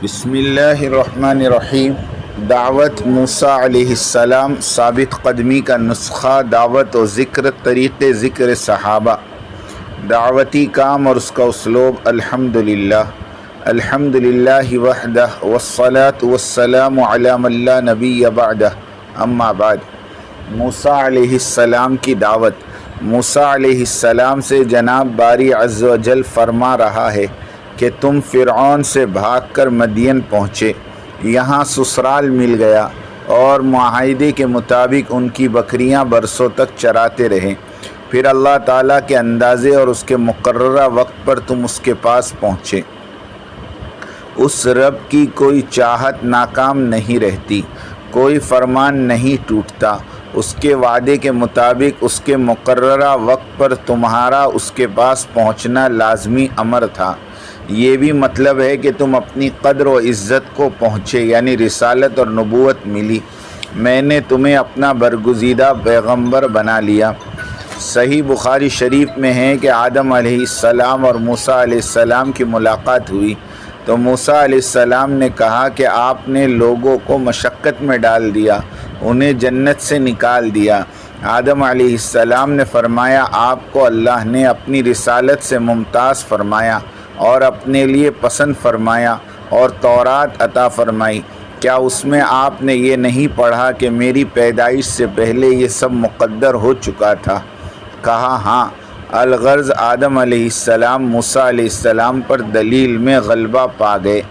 بسم اللہ الرحمن الرحیم۔ دعوت موسیٰ علیہ السلام، ثابت قدمی کا نسخہ، دعوت و ذکر، طریقے ذکر صحابہ، دعوتی کام اور اس کا اسلوب۔ الحمدللہ الحمدللہ وحدہ والصلاة والسلام علی من لا نبی بعدہ، اما بعد۔ موسیٰ علیہ السلام کی دعوت۔ موسیٰ علیہ السلام سے جناب باری عز و جل فرما رہا ہے کہ تم فرعون سے بھاگ کر مدین پہنچے، یہاں سسرال مل گیا اور معاہدے کے مطابق ان کی بکریاں برسوں تک چراتے رہے۔ پھر اللہ تعالیٰ کے اندازے اور اس کے مقررہ وقت پر تم اس کے پاس پہنچے۔ اس رب کی کوئی چاہت ناکام نہیں رہتی، کوئی فرمان نہیں ٹوٹتا۔ اس کے وعدے کے مطابق اس کے مقررہ وقت پر تمہارا اس کے پاس پہنچنا لازمی امر تھا۔ یہ بھی مطلب ہے کہ تم اپنی قدر و عزت کو پہنچے، یعنی رسالت اور نبوت ملی، میں نے تمہیں اپنا برگزیدہ پیغمبر بنا لیا۔ صحیح بخاری شریف میں ہے کہ آدم علیہ السلام اور موسیٰ علیہ السلام کی ملاقات ہوئی تو موسیٰ علیہ السلام نے کہا کہ آپ نے لوگوں کو مشقت میں ڈال دیا، انہیں جنت سے نکال دیا۔ آدم علیہ السلام نے فرمایا آپ کو اللہ نے اپنی رسالت سے ممتاز فرمایا اور اپنے لیے پسند فرمایا اور تورات عطا فرمائی، کیا اس میں آپ نے یہ نہیں پڑھا کہ میری پیدائش سے پہلے یہ سب مقدر ہو چکا تھا؟ کہا ہاں۔ الغرض آدم علیہ السلام موسیٰ علیہ السلام پر دلیل میں غلبہ پا گئے۔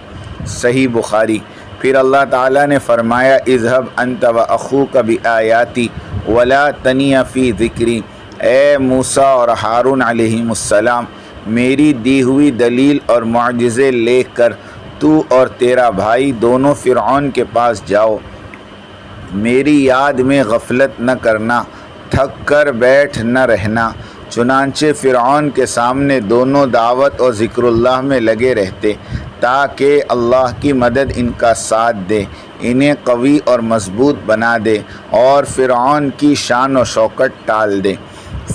صحیح بخاری۔ پھر اللہ تعالیٰ نے فرمایا اذهب انت واخوک بآیاتی ولا تنیا فی ذکری، اے موسیٰ اور ہارون علیہم السلام، میری دی ہوئی دلیل اور معجزے لے کر تو اور تیرا بھائی دونوں فرعون کے پاس جاؤ، میری یاد میں غفلت نہ کرنا، تھک کر بیٹھ نہ رہنا۔ چنانچہ فرعون کے سامنے دونوں دعوت اور ذکر اللہ میں لگے رہتے تاکہ اللہ کی مدد ان کا ساتھ دے، انہیں قوی اور مضبوط بنا دے اور فرعون کی شان و شوکت ٹال دے۔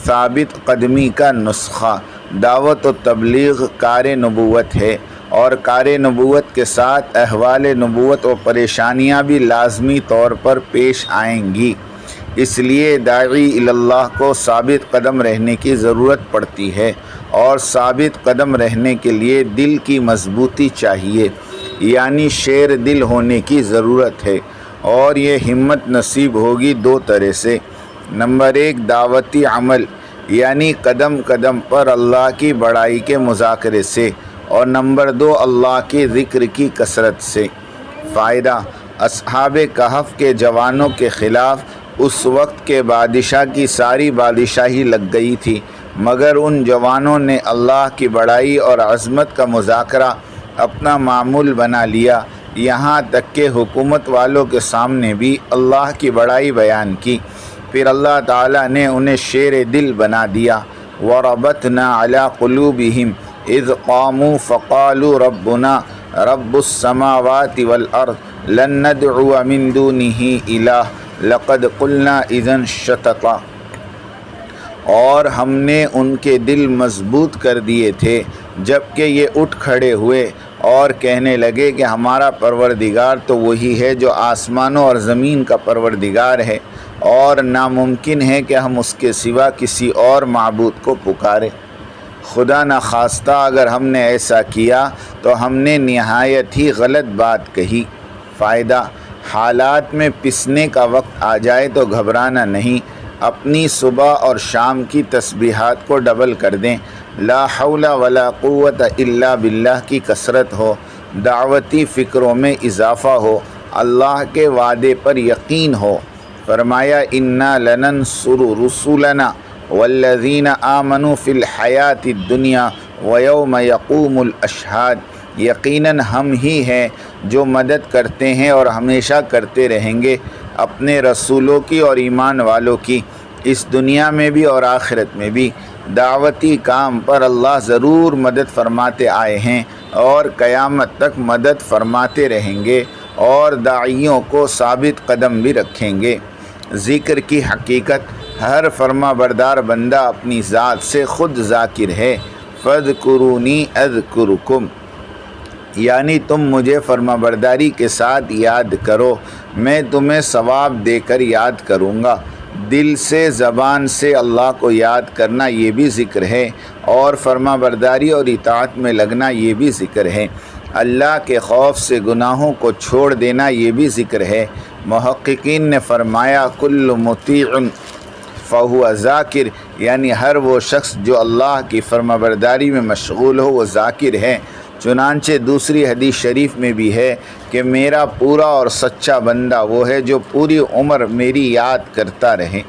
ثابت قدمی کا نسخہ۔ دعوت و تبلیغ کار نبوت ہے، اور کار نبوت کے ساتھ احوال نبوت و پریشانیاں بھی لازمی طور پر پیش آئیں گی، اس لیے داعی اللہ کو ثابت قدم رہنے کی ضرورت پڑتی ہے، اور ثابت قدم رہنے کے لیے دل کی مضبوطی چاہیے، یعنی شیر دل ہونے کی ضرورت ہے، اور یہ ہمت نصیب ہوگی دو طرح سے۔ نمبر 1 دعوتی عمل، یعنی قدم قدم پر اللہ کی بڑائی کے مذاکرے سے، اور نمبر 2 اللہ کے ذکر کی کثرت سے۔ فائدہ: اصحاب کہف کے جوانوں کے خلاف اس وقت کے بادشاہ کی ساری بادشاہی لگ گئی تھی، مگر ان جوانوں نے اللہ کی بڑائی اور عظمت کا مذاکرہ اپنا معمول بنا لیا، یہاں تک کہ حکومت والوں کے سامنے بھی اللہ کی بڑائی بیان کی۔ پھر اللہ تعالیٰ نے انہیں شیر دل بنا دیا۔ وَرَبَطْنَا عَلَىٰ قُلُوبِهِمْ اِذْ قَامُوا فَقَالُوا رَبُّنَا رَبُّ السَّمَاوَاتِ وَالْأَرْضِ لَن نَّدْعُوَ مِن دُونِهِ إِلَٰهًا لَقَدْ قُلْنَا إِذًا شَطَطًا، اور ہم نے ان کے دل مضبوط کر دیے تھے جب کہ یہ اٹھ کھڑے ہوئے اور کہنے لگے کہ ہمارا پروردگار تو وہی ہے جو آسمانوں اور زمین کا پروردگار ہے، اور ناممکن ہے کہ ہم اس کے سوا کسی اور معبود کو پکاریں۔ خدا نخواستہ اگر ہم نے ایسا کیا تو ہم نے نہایت ہی غلط بات کہی۔ فائدہ: حالات میں پسنے کا وقت آ جائے تو گھبرانا نہیں، اپنی صبح اور شام کی تسبیحات کو ڈبل کر دیں، لا حول ولا قوت الا باللہ کی کثرت ہو، دعوتی فکروں میں اضافہ ہو، اللہ کے وعدے پر یقین ہو۔ فرمایا انا لننصر رسولنا والذین آمنوا فی الحیات الدنیا ویوم یقوم الاشہاد، یقیناً ہم ہی ہیں جو مدد کرتے ہیں اور ہمیشہ کرتے رہیں گے اپنے رسولوں کی اور ایمان والوں کی، اس دنیا میں بھی اور آخرت میں بھی۔ دعوتی کام پر اللہ ضرور مدد فرماتے آئے ہیں اور قیامت تک مدد فرماتے رہیں گے، اور داعیوں کو ثابت قدم بھی رکھیں گے۔ ذکر کی حقیقت: ہر فرما بردار بندہ اپنی ذات سے خود ذاکر ہے۔ فاذکرونی اذکرکم، یعنی تم مجھے فرمانبرداری کے ساتھ یاد کرو، میں تمہیں ثواب دے کر یاد کروں گا۔ دل سے زبان سے اللہ کو یاد کرنا یہ بھی ذکر ہے، اور فرمانبرداری اور اطاعت میں لگنا یہ بھی ذکر ہے۔ اللہ کے خوف سے گناہوں کو چھوڑ دینا یہ بھی ذکر ہے۔ محققین نے فرمایا کل مطیع فہو ذاکر، یعنی ہر وہ شخص جو اللہ کی فرمانبرداری میں مشغول ہو وہ ذاکر ہے۔ چنانچہ دوسری حدیث شریف میں بھی ہے کہ میرا پورا اور سچا بندہ وہ ہے جو پوری عمر میری یاد کرتا رہے۔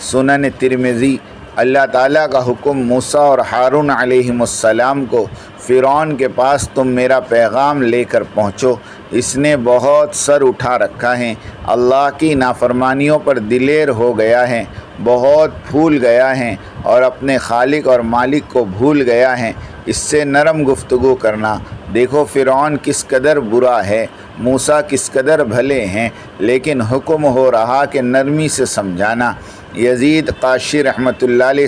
سنن ترمذی۔ اللہ تعالیٰ کا حکم موسیٰ اور ہارون علیہم السلام کو فرعون کے پاس تم میرا پیغام لے کر پہنچو، اس نے بہت سر اٹھا رکھا ہے، اللہ کی نافرمانیوں پر دلیر ہو گیا ہے، بہت پھول گیا ہے اور اپنے خالق اور مالک کو بھول گیا ہے، اس سے نرم گفتگو کرنا۔ دیکھو فرعون کس قدر برا ہے، موسیٰ کس قدر بھلے ہیں، لیکن حکم ہو رہا کہ نرمی سے سمجھانا۔ یزید قاشی رحمۃ اللہ علیہ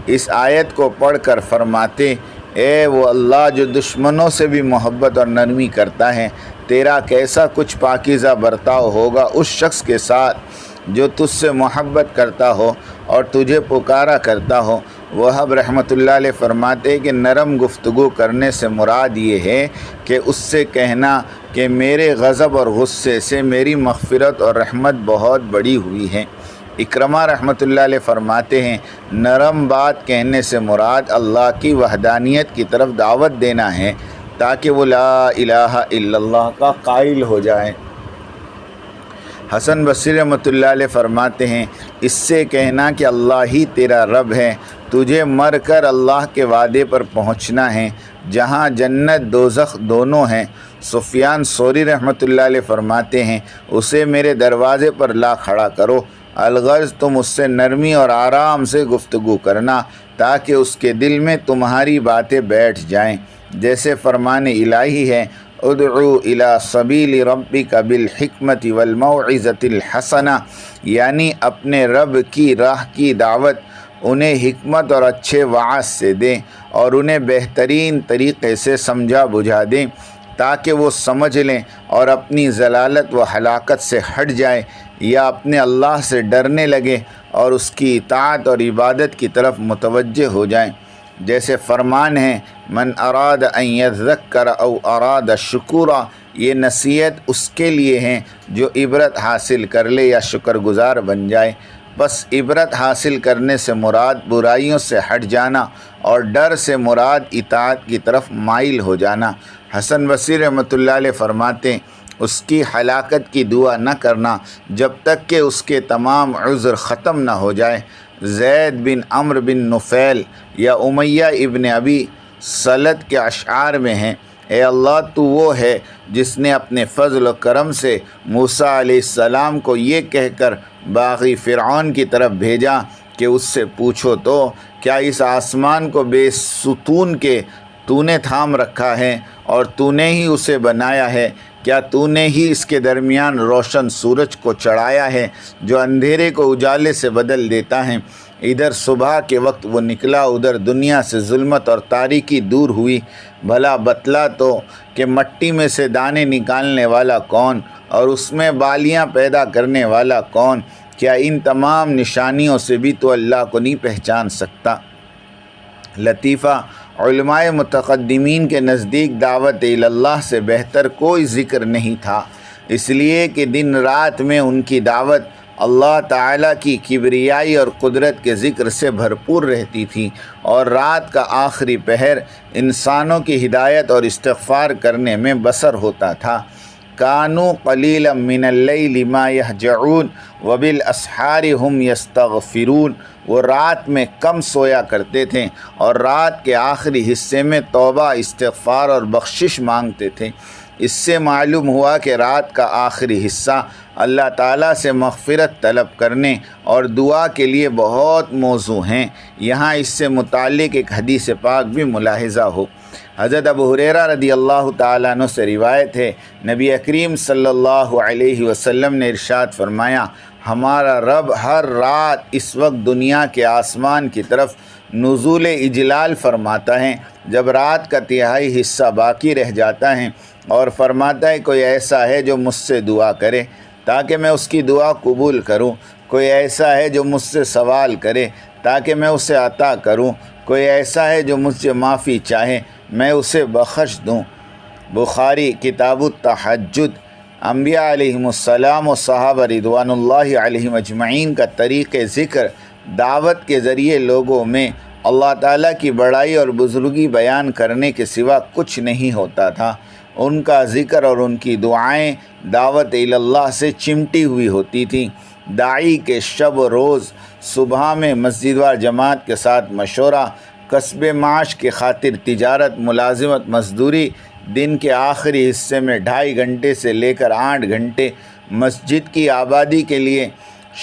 اس آیت کو پڑھ کر فرماتے، اے وہ اللہ جو دشمنوں سے بھی محبت اور نرمی کرتا ہے، تیرا کیسا کچھ پاکیزہ برتاؤ ہوگا اس شخص کے ساتھ جو تجھ سے محبت کرتا ہو اور تجھے پکارا کرتا ہو۔ وہب رحمۃ اللہ علیہ فرماتے کہ نرم گفتگو کرنے سے مراد یہ ہے کہ اس سے کہنا کہ میرے غضب اور غصے سے میری مغفرت اور رحمت بہت بڑی ہوئی ہے۔ اکرمہ رحمۃ اللہ علیہ فرماتے ہیں نرم بات کہنے سے مراد اللہ کی وحدانیت کی طرف دعوت دینا ہے تاکہ وہ لا الہ الا اللہ کا قائل ہو جائے۔ حسن بصری رحمۃ اللہ علیہ فرماتے ہیں اس سے کہنا کہ اللہ ہی تیرا رب ہے، تجھے مر کر اللہ کے وعدے پر پہنچنا ہے جہاں جنت دوزخ دونوں ہیں۔ سفیان ثوری رحمۃ اللہ علیہ فرماتے ہیں اسے میرے دروازے پر لا کھڑا کرو، الغرض تم اس سے نرمی اور آرام سے گفتگو کرنا تاکہ اس کے دل میں تمہاری باتیں بیٹھ جائیں، جیسے فرمان الہی ہے ادعو الی سبیل ربک بالحکمت والموعظۃ الحسنہ، یعنی اپنے رب کی راہ کی دعوت انہیں حکمت اور اچھے وعظ سے دیں اور انہیں بہترین طریقے سے سمجھا بجھا دیں تاکہ وہ سمجھ لیں اور اپنی ضلالت و ہلاکت سے ہٹ جائے یا اپنے اللہ سے ڈرنے لگے اور اس کی اطاعت اور عبادت کی طرف متوجہ ہو جائیں، جیسے فرمان ہے من اراد ان یذکر او اراد شکورا، یہ نصیحت اس کے لیے ہیں جو عبرت حاصل کر لے یا شکر گزار بن جائے۔ بس عبرت حاصل کرنے سے مراد برائیوں سے ہٹ جانا اور ڈر سے مراد اطاعت کی طرف مائل ہو جانا۔ حسن بصری رحمۃ اللہ علیہ فرماتے ہیں اس کی ہلاکت کی دعا نہ کرنا جب تک کہ اس کے تمام عذر ختم نہ ہو جائے۔ زید بن عمرو بن نفیل یا امیہ ابن ابی سلط کے اشعار میں ہیں اے اللہ تو وہ ہے جس نے اپنے فضل و کرم سے موسیٰ علیہ السلام کو یہ کہہ کر باغی فرعون کی طرف بھیجا کہ اس سے پوچھو تو کیا اس آسمان کو بے ستون کے تو نے تھام رکھا ہے اور تو نے ہی اسے بنایا ہے؟ کیا تو نے ہی اس کے درمیان روشن سورج کو چڑھایا ہے جو اندھیرے کو اجالے سے بدل دیتا ہے؟ ادھر صبح کے وقت وہ نکلا، ادھر دنیا سے ظلمت اور تاریکی دور ہوئی۔ بھلا بتلا تو کہ مٹی میں سے دانے نکالنے والا کون اور اس میں بالیاں پیدا کرنے والا کون؟ کیا ان تمام نشانیوں سے بھی تو اللہ کو نہیں پہچان سکتا؟ لطیفہ علماء متقدمین کے نزدیک دعوت اللہ سے بہتر کوئی ذکر نہیں تھا، اس لیے کہ دن رات میں ان کی دعوت اللہ تعالیٰ کی کبریائی اور قدرت کے ذکر سے بھرپور رہتی تھی، اور رات کا آخری پہر انسانوں کی ہدایت اور استغفار کرنے میں بسر ہوتا تھا۔ کانوا قلیلا من اللیل ما یہجعون وبالاسحار ہم یستغفرون، وہ رات میں کم سویا کرتے تھے اور رات کے آخری حصے میں توبہ، استغفار اور بخشش مانگتے تھے۔ اس سے معلوم ہوا کہ رات کا آخری حصہ اللہ تعالیٰ سے مغفرت طلب کرنے اور دعا کے لیے بہت موزوں ہیں۔ یہاں اس سے متعلق ایک حدیث پاک بھی ملاحظہ ہو۔ حضرت ابو ہریرہ رضی اللہ تعالیٰ عنہ سے روایت ہے نبی کریم صلی اللہ علیہ وسلم نے ارشاد فرمایا ہمارا رب ہر رات اس وقت دنیا کے آسمان کی طرف نزول اجلال فرماتا ہے جب رات کا تہائی حصہ باقی رہ جاتا ہے اور فرماتا ہے کوئی ایسا ہے جو مجھ سے دعا کرے تاکہ میں اس کی دعا قبول کروں، کوئی ایسا ہے جو مجھ سے سوال کرے تاکہ میں اسے عطا کروں، کوئی ایسا ہے جو مجھ سے معافی چاہے میں اسے بخش دوں۔ بخاری کتاب التہجد۔ انبیاء علیہم السلام و صحابہ رضوان اللہ علیہم اجمعین کا طریق ذکر دعوت کے ذریعے لوگوں میں اللہ تعالیٰ کی بڑائی اور بزرگی بیان کرنے کے سوا کچھ نہیں ہوتا تھا۔ ان کا ذکر اور ان کی دعائیں دعوت اللہ سے چمٹی ہوئی ہوتی تھیں۔ داعی کے شب و روز صبح میں مسجد وار جماعت کے ساتھ مشورہ، کسب معاش کی خاطر تجارت، ملازمت، مزدوری، دن کے آخری حصے میں 2.5 گھنٹے سے لے کر 8 گھنٹے مسجد کی آبادی کے لیے،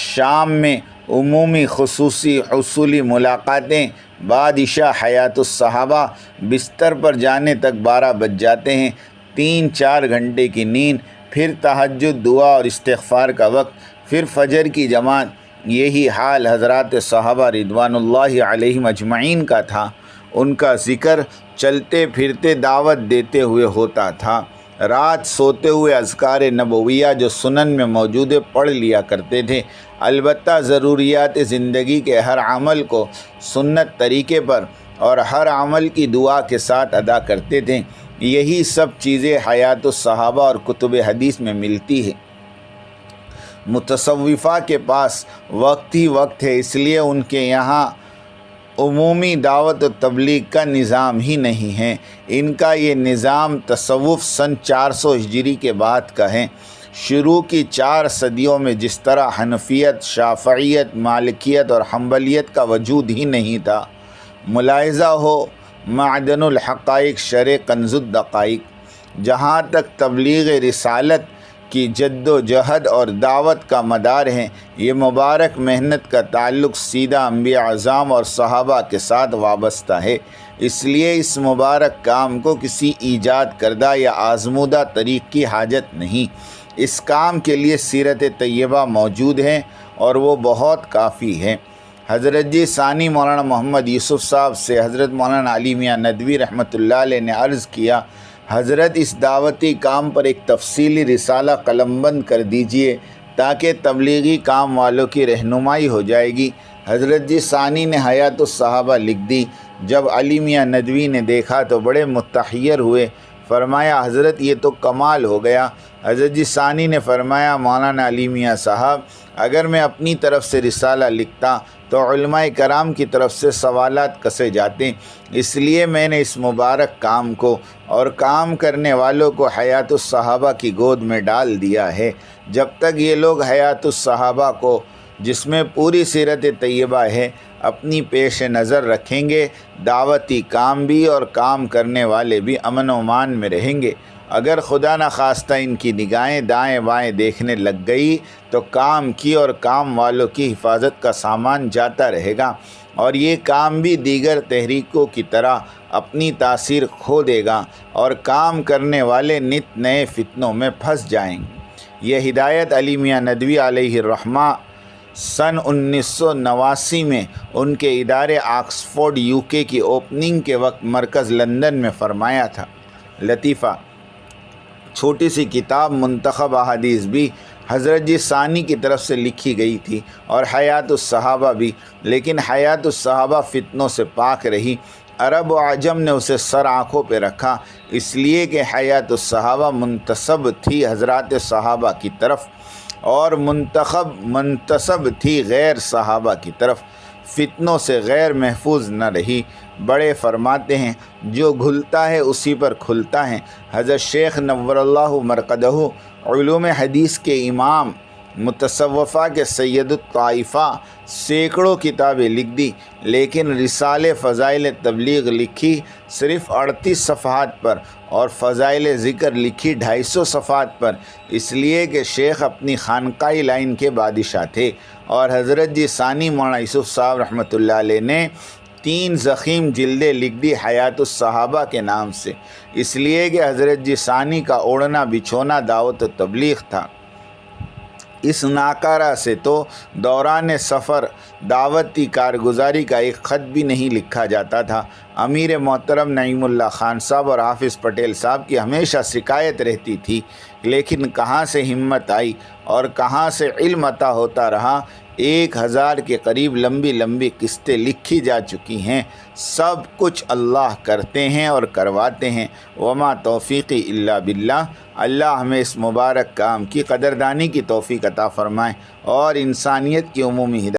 شام میں عمومی خصوصی حصولی ملاقاتیں، بعد عشاء حیات الصحابہ، بستر پر جانے تک 12 بج جاتے ہیں، 3-4 گھنٹے کی نیند، پھر تہجد، دعا اور استغفار کا وقت، پھر فجر کی جماعت۔ یہی حال حضرات صحابہ رضوان اللہ علیہم اجمعین کا تھا۔ ان کا ذکر چلتے پھرتے دعوت دیتے ہوئے ہوتا تھا۔ رات سوتے ہوئے اذکار نبویہ جو سنن میں موجود پڑھ لیا کرتے تھے۔ البتہ ضروریات زندگی کے ہر عمل کو سنت طریقے پر اور ہر عمل کی دعا کے ساتھ ادا کرتے تھے۔ یہی سب چیزیں حیات الصحابہ اور کتب حدیث میں ملتی ہے۔ متصوفہ کے پاس وقت ہی وقت ہے، اس لیے ان کے یہاں عمومی دعوت و تبلیغ کا نظام ہی نہیں ہے۔ ان کا یہ نظام تصوف سن 400 ہجری کے بعد کا ہے۔ شروع کی 4 صدیوں میں جس طرح حنفیت، شافعیت، مالکیت اور حنبلیت کا وجود ہی نہیں تھا۔ ملاحظہ ہو معدن الحقائق شرح کنز الدقائق۔ جہاں تک تبلیغ رسالت کی جد و جہد اور دعوت کا مدار ہے، یہ مبارک محنت کا تعلق سیدھا انبیاء اعظام اور صحابہ کے ساتھ وابستہ ہے۔ اس لیے اس مبارک کام کو کسی ایجاد کردہ یا آزمودہ طریق کی حاجت نہیں۔ اس کام کے لیے سیرت طیبہ موجود ہے اور وہ بہت کافی ہے۔ حضرت جی ثانی مولانا محمد یوسف صاحب سے حضرت مولانا علی میاں ندوی رحمۃ اللہ علیہ نے عرض کیا، حضرت اس دعوتی کام پر ایک تفصیلی رسالہ قلم بند کر دیجئے تاکہ تبلیغی کام والوں کی رہنمائی ہو جائے گی۔ حضرت جی ثانی نے حیات الصحابہ لکھ دی۔ جب علی میاں ندوی نے دیکھا تو بڑے متحیر ہوئے، فرمایا حضرت یہ تو کمال ہو گیا۔ حضرت جی ثانی نے فرمایا مولانا علی میاں صاحب، اگر میں اپنی طرف سے رسالہ لکھتا تو علماء کرام کی طرف سے سوالات کسے جاتے، اس لیے میں نے اس مبارک کام کو اور کام کرنے والوں کو حیات الصحابہ کی گود میں ڈال دیا ہے۔ جب تک یہ لوگ حیات الصحابہ کو، جس میں پوری سیرت طیبہ ہے، اپنی پیش نظر رکھیں گے، دعوتی کام بھی اور کام کرنے والے بھی امن و امان میں رہیں گے۔ اگر خدا نخواستہ ان کی نگاہیں دائیں بائیں دیکھنے لگ گئی تو کام کی اور کام والوں کی حفاظت کا سامان جاتا رہے گا، اور یہ کام بھی دیگر تحریکوں کی طرح اپنی تاثیر کھو دے گا اور کام کرنے والے نت نئے فتنوں میں پھنس جائیں گے۔ یہ ہدایت علی میاں ندوی علیہ الرحمہ سن 1989 میں ان کے ادارے آکسفورڈ UK کی اوپننگ کے وقت مرکز لندن میں فرمایا تھا۔ لطیفہ، چھوٹی سی کتاب منتخب احادیث بھی حضرت جی ثانی کی طرف سے لکھی گئی تھی اور حیات الصحابہ بھی، لیکن حیات الصحابہ فتنوں سے پاک رہی۔ عرب و عجم نے اسے سر آنکھوں پہ رکھا، اس لیے کہ حیات الصحابہ منتسب تھی حضرات صحابہ کی طرف اور منتسب تھی غیر صحابہ کی طرف، فتنوں سے غیر محفوظ نہ رہی۔ بڑے فرماتے ہیں جو گھلتا ہے اسی پر کھلتا ہے۔ حضرت شیخ نور اللہ مرقدہ علوم حدیث کے امام، متصوفہ کے سید الطائفہ، سینکڑوں کتابیں لکھ دی، لیکن رسالہ فضائل تبلیغ لکھی صرف 38 صفحات پر اور فضائل ذکر لکھی 250 صفحات پر، اس لیے کہ شیخ اپنی خانقاہی لائن کے بادشاہ تھے، اور حضرت جی ثانی مولانا یوسف صاحب رحمۃ اللہ علیہ نے 3 ضخیم جلدیں لکھ دی حیات الصحابہ کے نام سے، اس لیے کہ حضرت جی ثانی کا اوڑھنا بچھونا دعوت و تبلیغ تھا۔ اس ناکارہ سے تو دوران سفر دعوتی کارگزاری کا ایک خط بھی نہیں لکھا جاتا تھا۔ امیر محترم نعیم اللہ خان صاحب اور حافظ پٹیل صاحب کی ہمیشہ شکایت رہتی تھی، لیکن کہاں سے ہمت آئی اور کہاں سے علم عطا ہوتا رہا۔ 1000 کے قریب لمبی لمبی قسطیں لکھی جا چکی ہیں۔ سب کچھ اللہ کرتے ہیں اور کرواتے ہیں۔ وما توفیقی الا باللہ۔ اللہ ہمیں اس مبارک کام کی قدردانی کی توفیق عطا فرمائے اور انسانیت کی عمومی ہدایت